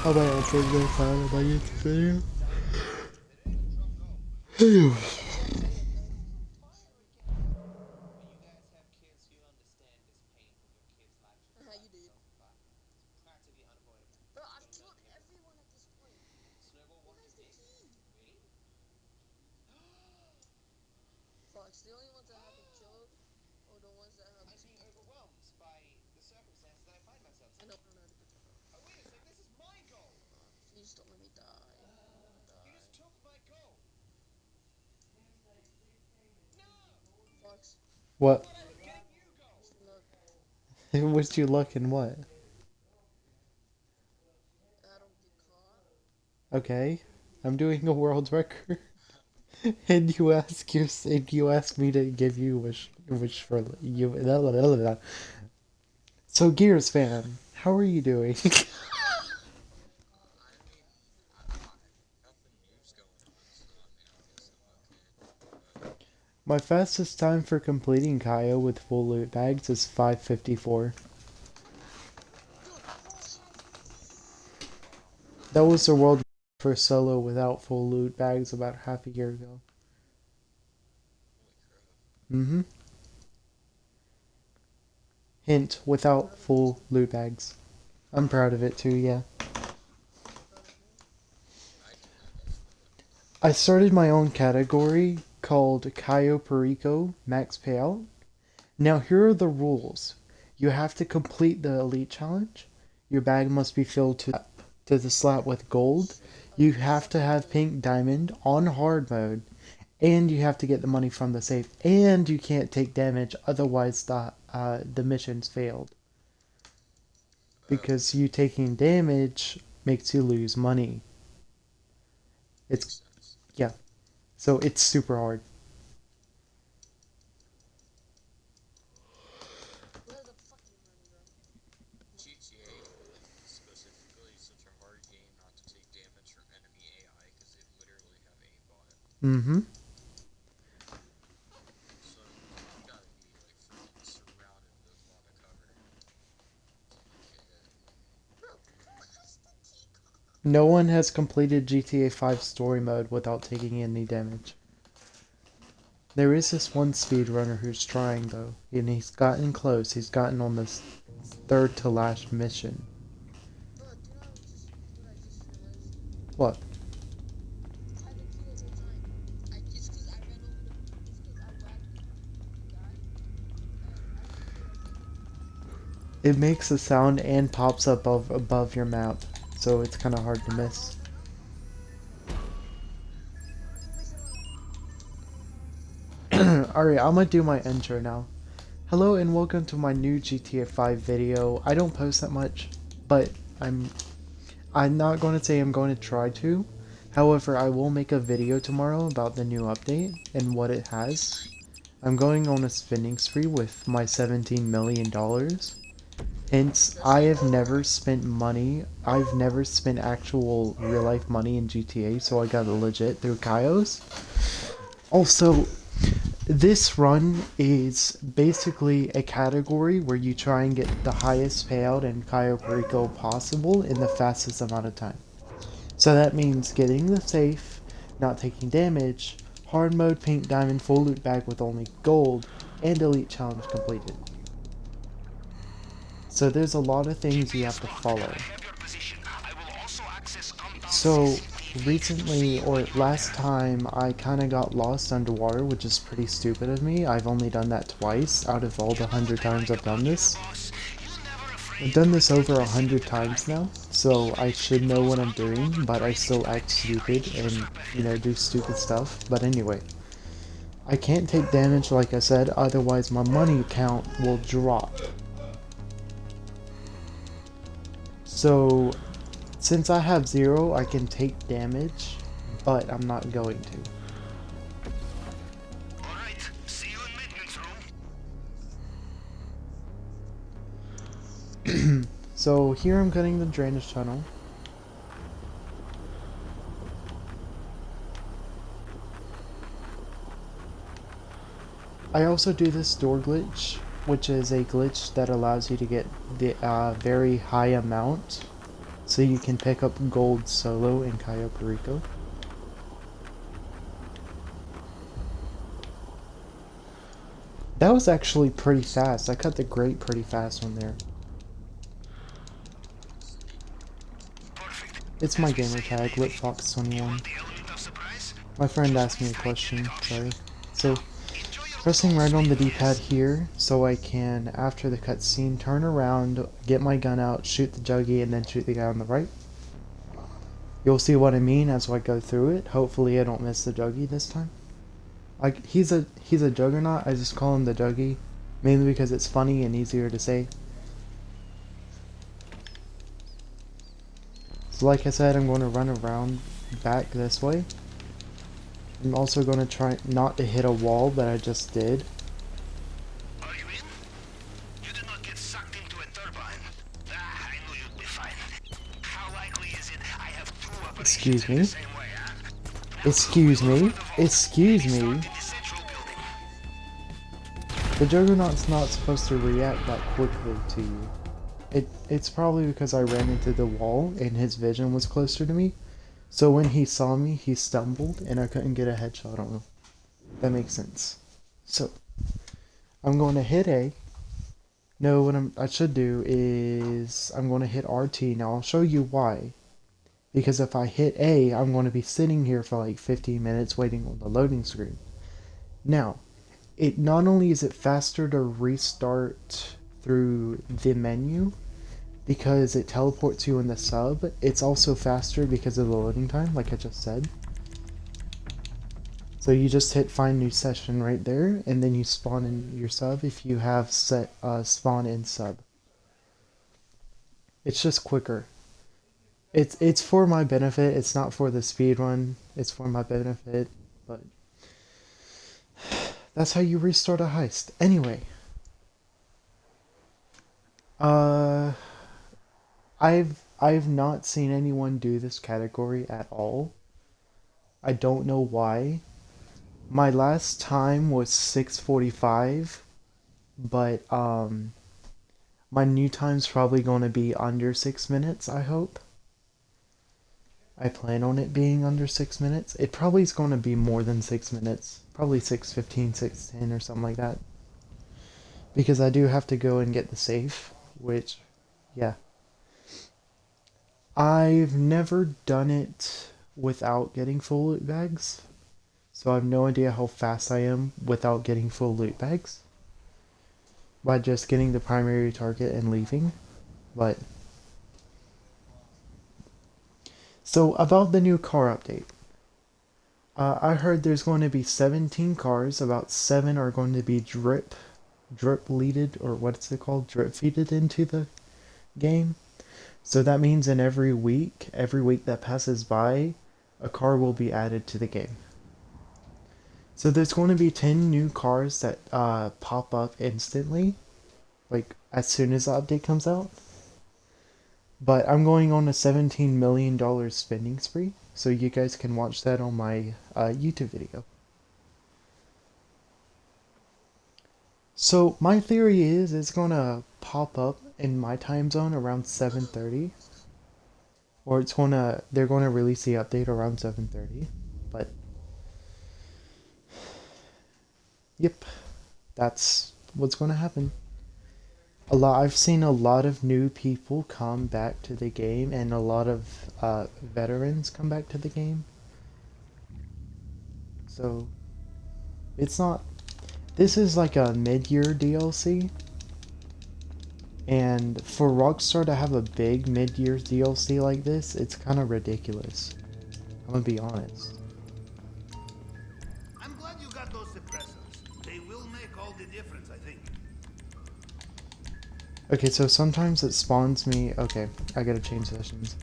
I might upload this out of my YouTube video. What? Wish you luck in what? Okay, I'm doing a world record, and you ask me to give you wish for you. Blah, blah, blah, blah. So Gears fan, how are you doing? My fastest time for completing Kaio with full loot bags is 5:54. That was the world for solo without full loot bags about half a year ago. Mm-hmm. Hint, without full loot bags. I'm proud of it too, yeah. I started my own category called Cayo Perico MAX PAYOUT. Now here are the rules. You have to complete the Elite Challenge. Your bag must be filled to the slat with gold. You have to have pink diamond on hard mode. And you have to get the money from the safe. And you can't take damage, otherwise the mission's failed. Because you taking damage makes you lose money. It's, yeah. So it's super hard. GTA specifically is such a hard game not to take damage from enemy AI because they literally have aimbot. Mm-hmm. So you gotta be like freaking surrounded with a lot of cover to get No one has completed GTA 5 story mode without taking any damage. There is this one speedrunner who's trying though, and he's gotten close. He's gotten on this third to last mission. What? It makes a sound and pops up above your map, so it's kind of hard to miss. Alright, I'm gonna do my intro now. Hello and welcome to my new GTA 5 video. I don't post that much, but I'm not going to say I'm going to try to. However, I will make a video tomorrow about the new update and what it has. I'm going on a spending spree with my $17 million. Hence, I have never spent money. I've never spent actual real life money in GTA, so I got it legit through Kaios. Also, this run is basically a category where you try and get the highest payout in Cayo Perico possible in the fastest amount of time. So that means getting the safe, not taking damage, hard mode pink diamond full loot bag with only gold, and elite challenge completed. So there's a lot of things you have to follow. So recently, or last time, I kind of got lost underwater, which is pretty stupid of me. I've only done that twice out of all the 100 times I've done this. I've done this over 100 times now, so I should know what I'm doing, but I still act stupid and, you know, do stupid stuff. But anyway, I can't take damage like I said, otherwise my money count will drop. So, since I have 0, I can take damage, but I'm not going to. Alright, see you in maintenance room. So here I'm cutting the drainage tunnel. I also do this door glitch, which is a glitch that allows you to get the very high amount. so you can pick up gold solo in Cayo Perico. That was actually pretty fast. I cut the grate pretty fast on there. Perfect. It's As my we gamer say in tag, Navy, you LitFox21. want the element of surprise? My friend asked me a Just find the question, option. sorry. So, Now, enjoy your pressing little right on the swim, D-pad yes? here, so I can, after the cutscene, turn around, get my gun out, shoot the juggy, and then shoot the guy on the right. You'll see what I mean as I go through it. Hopefully I don't miss the juggy this time. Like, he's a juggernaut, I just call him the juggy, mainly because it's funny and easier to say. So like I said, I'm going to run around back this way. I'm also going to try not to hit a wall, but I just did. Are you in? You did not get sucked into a turbine. I knew you'd be fine. How likely is it I have two operations Excuse in the me. same way, huh? Now, we Excuse will me. find the vault. Excuse Maybe start me. in the central building. The Juggernaut's not supposed to react that quickly to you. It's probably because I ran into the wall and his vision was closer to me. So when he saw me, he stumbled and I couldn't get a headshot on him. That makes sense. So, I'm going to hit A. No, what I should do is I'm going to hit RT. Now I'll show you why. Because if I hit A, I'm going to be sitting here for like 15 minutes waiting on the loading screen. Now, it not only is it faster to restart through the menu because it teleports you in the sub, it's also faster because of the loading time, like I just said. So you just hit find new session right there, and then you spawn in your sub if you have set spawn in sub. It's just quicker. It's for my benefit. It's not for the speed run. It's for my benefit, but that's how you restart a heist. Anyway, uh, I've not seen anyone do this category at all. I don't know why. My last time was 6:45, but my new time's probably going to be under 6 minutes, I hope. I plan on it being under 6 minutes. It probably is going to be more than 6 minutes. Probably 6:15, 6:10 or something like that. Because I do have to go and get the safe, which, yeah. I've never done it without getting full loot bags. So I have no idea how fast I am without getting full loot bags. By just getting the primary target and leaving. But so about the new car update. I heard there's going to be 17 cars. About 7 are going to be drip leaded, or what's it called? Drip feeded into the game. So that means in every week that passes by, a car will be added to the game. So there's going to be 10 new cars that pop up instantly, like as soon as the update comes out. But I'm going on a $17 million spending spree, so you guys can watch that on my YouTube video. So my theory is it's gonna pop up in my time zone around 7:30, or they're gonna release the update around 7:30. But yep, that's what's gonna happen. I've seen a lot of new people come back to the game, and a lot of veterans come back to the game. So it's not. This is like a mid-year DLC, and for Rockstar to have a big mid-year DLC like this, it's kind of ridiculous. I'm gonna be honest. I'm glad you got those suppressors. They will make all the difference, I think. Okay, so sometimes it spawns me. Okay, I gotta change sessions.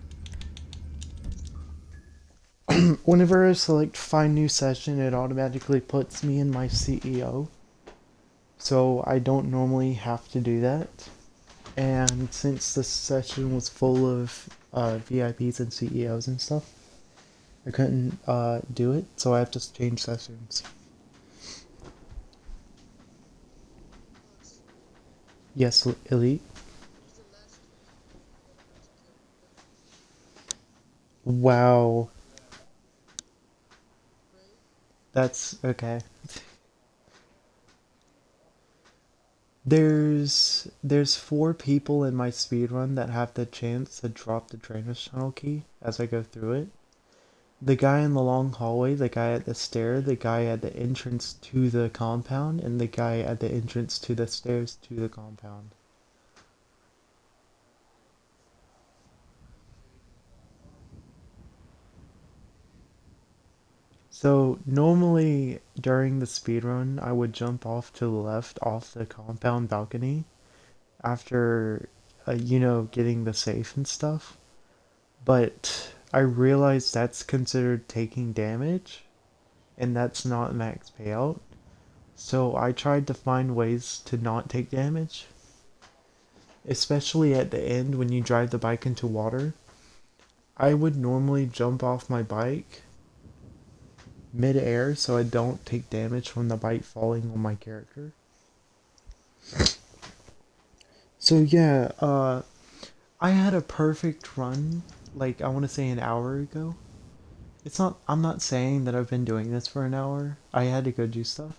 Whenever I select find new session, it automatically puts me in my CEO. So I don't normally have to do that. And since the session was full of VIPs and CEOs and stuff, I couldn't do it, so I have to change sessions. Yes, Elite. Wow. That's okay. There's four people in my speedrun that have the chance to drop the drainage tunnel key as I go through it. The guy in the long hallway, the guy at the stair, the guy at the entrance to the compound, and the guy at the entrance to the stairs to the compound. So normally during the speedrun, I would jump off to the left off the compound balcony after, getting the safe and stuff. But I realized that's considered taking damage, and that's not max payout. So I tried to find ways to not take damage, especially at the end when you drive the bike into water. I would normally jump off my bike mid-air so I don't take damage from the bike falling on my character. So yeah, I had a perfect run, like I want to say an hour ago. I'm not saying that I've been doing this for an hour. I had to go do stuff.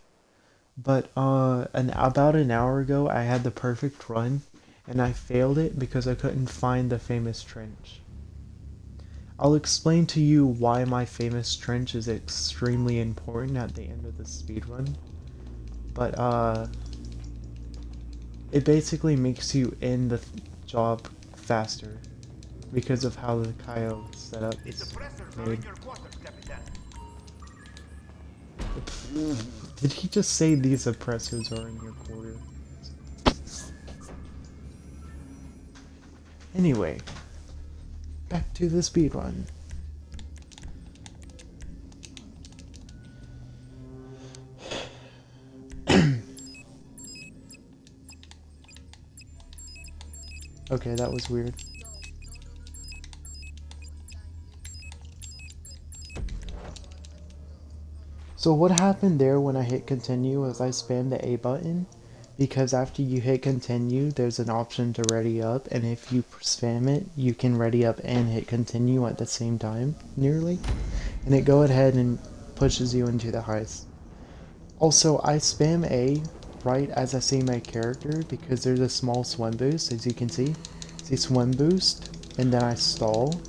But about an hour ago, I had the perfect run, and I failed it because I couldn't find the famous trench. I'll explain to you why my famous trench is extremely important at the end of the speedrun. But it basically makes you end the job faster because of how the Cayo setup is made. Did he just say these oppressors are in your quarter? Anyway, back to the speedrun. Okay, that was weird. So what happened there when I hit continue was I spammed the A button, because after you hit continue there's an option to ready up, and if you spam it you can ready up and hit continue at the same time, nearly, and it go ahead and pushes you into the heist. Also, I spam A right as I see my character because there's a small swim boost, as you can see. See swim boost, and then I stall,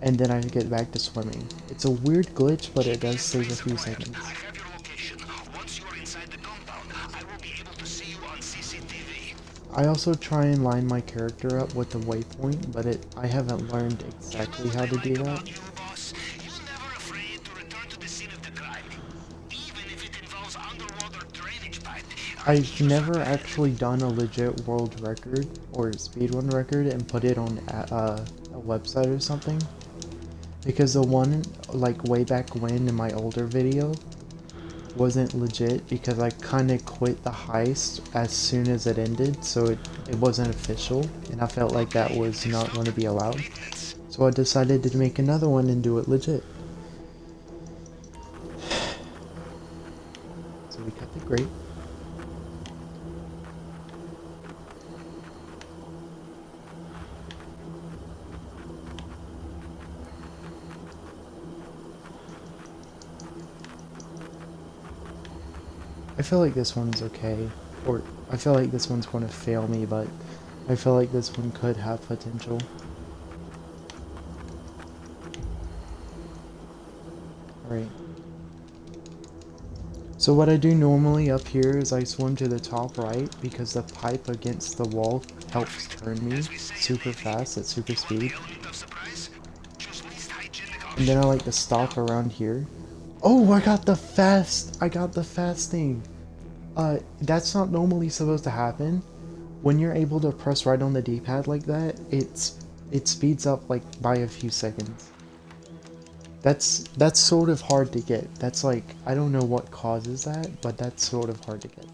and then I get back to swimming. It's a weird glitch, but it does save a few seconds. I have your location. Once you are inside the compound, I will be able to see you on CCTV. I also try and line my character up with the waypoint, but I haven't learned exactly how to do that. You, boss, you're never afraid to return to the scene of the crime, even if it involves underwater drainage pipe. I've never actually done a legit world record or speedrun record and put it on a website or something, because the one like way back when in my older video wasn't legit because I kind of quit the heist as soon as it ended, so it wasn't official, and I felt like that was not going to be allowed. So I decided to make another one and do it legit. So we got the grate. I feel like this one's okay, or I feel like this one's going to fail me, but I feel like this one could have potential. Alright. So what I do normally up here is I swim to the top right because the pipe against the wall helps turn me super fast at super speed. And then I like to stop around here. Oh, I got the fast thing. That's not normally supposed to happen. When you're able to press right on the D-pad like that, it speeds up like by a few seconds. That's sort of hard to get. That's like, I don't know what causes that, but that's sort of hard to get.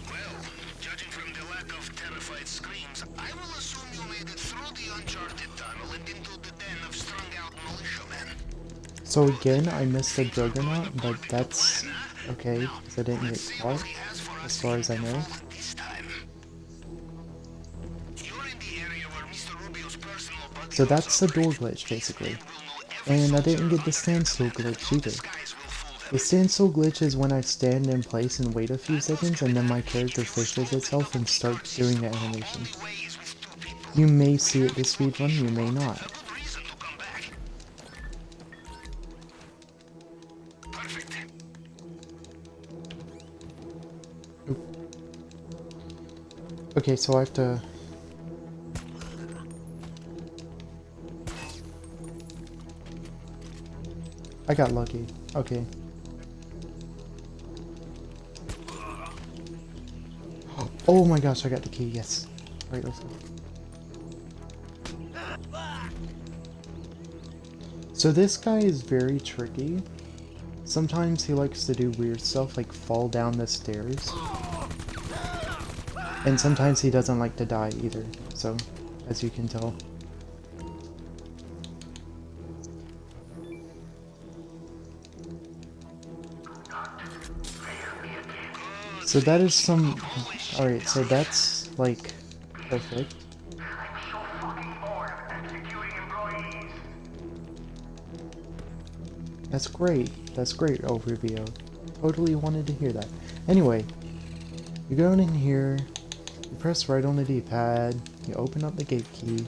Well, judging from the lack of terrified screams, I will assume you made it through the uncharted tunnel and into the den of strung-out militiamen. So again, I missed the Juggernaut, but that's Okay, Now, because I didn't get let's see caught, what he has for as us far in as I the know. vault this time. You're in the area where Mr. Rubio's personal So bodyguards that's the door operate. glitch, These men basically. will know every And I soldier didn't get the under their standstill command. glitch No either. disguise will fool them. The standstill glitch is when I stand in place and wait a few And seconds and then my character if you fishes install the itself double and keycard starts doing system, the only animation. way is with 2 people. You may We see it have this its speedrun, you location may marked. not. A good reason to come back. Perfect. Okay, so I have to... I got lucky. Okay. Oh my gosh, I got the key, yes. Alright, let's go. So this guy is very tricky. Sometimes he likes to do weird stuff like fall down the stairs. And sometimes he doesn't like to die either, so, as you can tell. So that is some... Alright, so that's, like, perfect. That's great. That's great, oh Rubio. Totally wanted to hear that. Anyway, you go in here, you press right on the D-pad, you open up the gate key.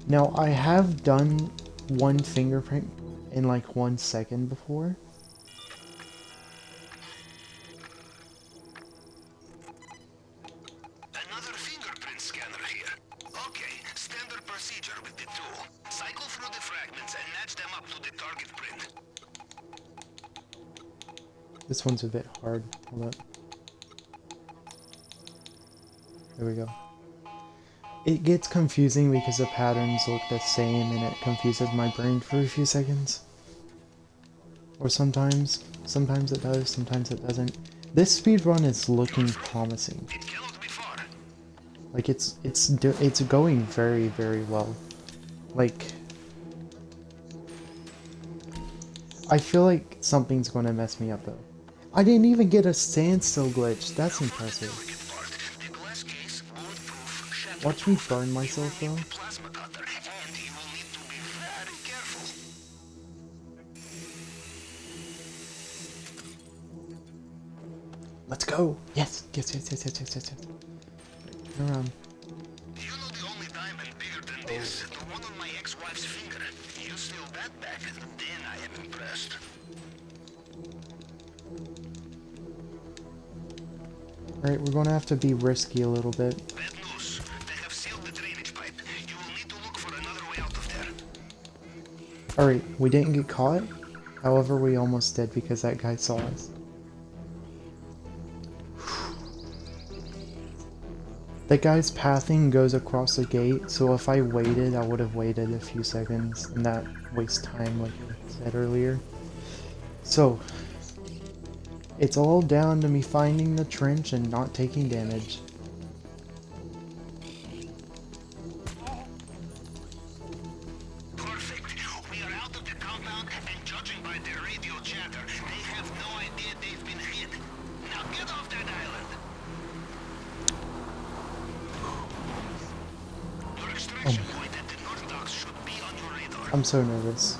Now, I have done one fingerprint in like 1 second before. Another fingerprint scanner here. Okay, standard procedure with the tool. Cycle through the fragments and match them up to the target print. This one's a bit hard. Hold up. There we go. It gets confusing because the patterns look the same and it confuses my brain for a few seconds. Or sometimes it does, sometimes it doesn't. This speedrun is looking promising. It cannot be far. Like it's going very, very well. Like I feel like something's gonna mess me up though. I didn't even get a standstill glitch. That's impressive. The glass case, bulletproof, shatterproof. Watch me burn myself though. Plasma cutter, and you will need to be very careful. Let's go. Yes. Yes. Turn around. You know the only diamond bigger than this? The one on my ex-wife's finger. You steal that back, then I am impressed. Alright, we're gonna have to be risky a little bit. Bad news. They have sealed the drainage pipe. You will need to look for another way out of there. Alright, we didn't get caught. However, we almost did because that guy saw us. That guy's pathing goes across the gate, so if I waited, I would have waited a few seconds and that wastes time like I said earlier. So, it's all down to me finding the trench and not taking damage. Perfect. We are out of the compound, and judging by their radio chatter, they have no idea they've been hit. Now get off that island. Your extraction point at the North Docks should be on your radar. I'm so nervous.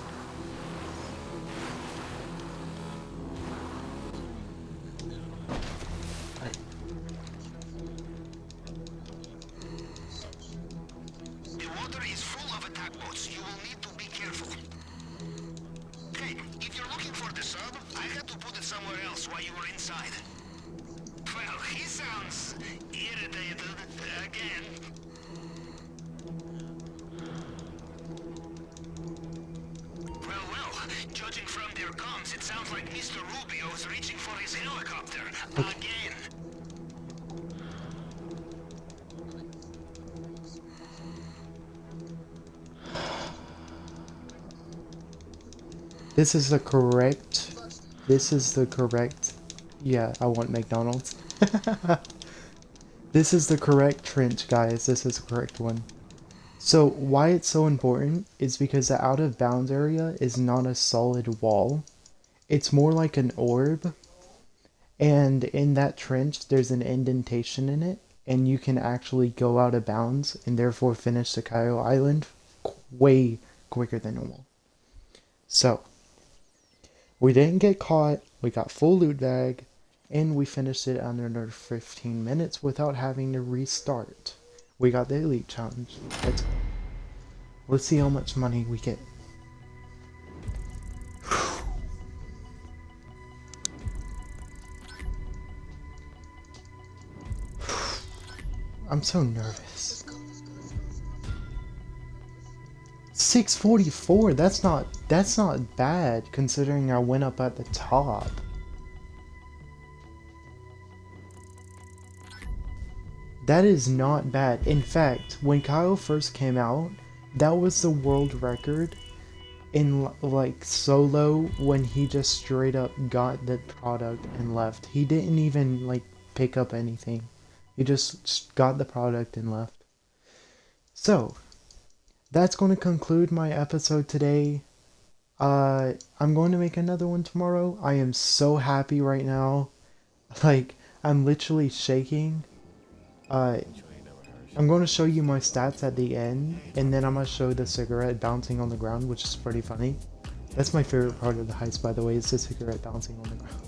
The water is full of attack boats. You will need to be careful. Hey, if you're looking for the sub, I had to put it somewhere else while you were inside. Well, he sounds irritated again. Well, judging from their comms, it sounds like Mr. Rubio is reaching for his helicopter. Again. This is the correct, yeah, I want McDonald's. This is the correct trench, guys. This is the correct one. So why it's so important is because the out of bounds area is not a solid wall. It's more like an orb, and in that trench there's an indentation in it, and you can actually go out of bounds and therefore finish the Cayo Island way quicker than normal. So, we didn't get caught, we got full loot bag, and we finished it under 15 minutes without having to restart. We got the elite challenge. Let's see how much money we get. I'm so nervous. 644, that's not bad considering I went up at the top. That is not bad. In fact, when Kyle first came out, that was the world record in like solo when he just straight up got the product and left. He didn't even like pick up anything. He just got the product and left. So, that's going to conclude my episode today. I'm going to make another one tomorrow. I am so happy right now. Like, I'm literally shaking. I'm going to show you my stats at the end, and then I'm going to show the cigarette bouncing on the ground, which is pretty funny. That's my favorite part of the heist, by the way, is the cigarette bouncing on the ground.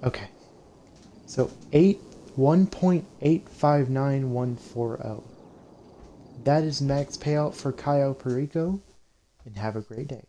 Okay. So, 1.859140. That is max payout for Cayo Perico, and have a great day.